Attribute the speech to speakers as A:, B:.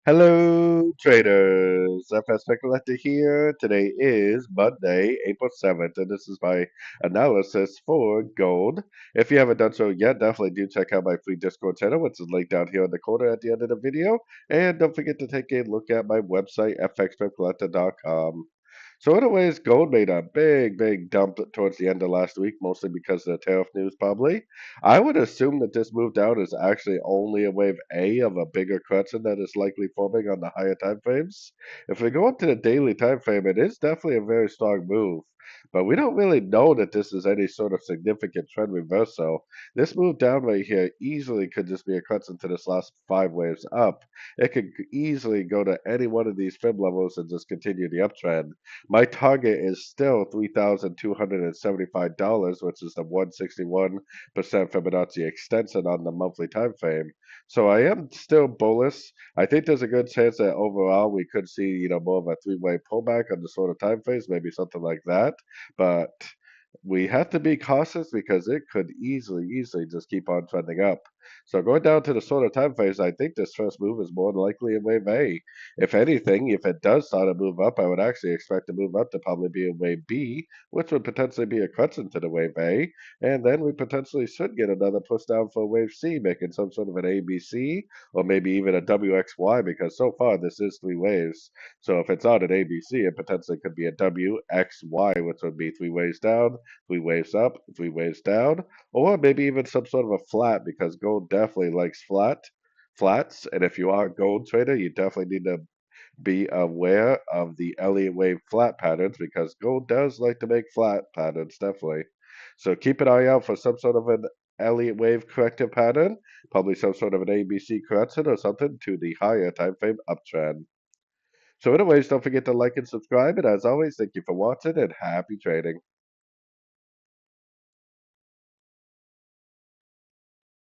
A: Hello, traders. FX Pip Collector here. Today is Monday, April 7th, and this is my analysis for gold. If you haven't done so yet, definitely do check out my free Discord channel, which is linked down here in the corner at the end of the video. And don't forget to take a look at my website, fxpipcollector.com. So anyways, gold made a big dump towards the end of last week, mostly because of the tariff news, probably. I would assume that this move down is actually only a wave A of a bigger correction that is likely forming on the higher time frames. If we go up to the daily time frame, it is definitely a very strong move. But we don't really know that this is any sort of significant trend reversal. This move down right here easily could just be a correction to this last five waves up. It could easily go to any one of these fib levels and just continue the uptrend. My target is still $3,275, which is the 161% Fibonacci extension on the monthly time frame. So I am still bullish. I think there's a good chance that overall we could see, more of a three-way pullback on the sort of time frames, maybe something like that. But we have to be cautious because it could easily just keep on trending up. So going down to the sort of time phase, I think this first move is more likely in wave A. If anything, if it does start to move up, I would actually expect to move up to probably be in wave B, which would potentially be a correction to the wave A. And then we potentially should get another push down for wave C, making some sort of an ABC or maybe even a WXY, because so far this is three waves. So if it's on an ABC, it potentially could be a WXY, which would be three waves down, three waves up, three waves down, or maybe even some sort of a flat, because gold definitely likes flats. And if you are a gold trader, you definitely need to be aware of the Elliot wave flat patterns, because gold does like to make flat patterns, definitely. So keep an eye out for some sort of an Elliott wave corrective pattern, probably some sort of an ABC correction or something to the higher time frame uptrend. So anyways, don't forget to like and subscribe, and as always, thank you for watching and happy trading.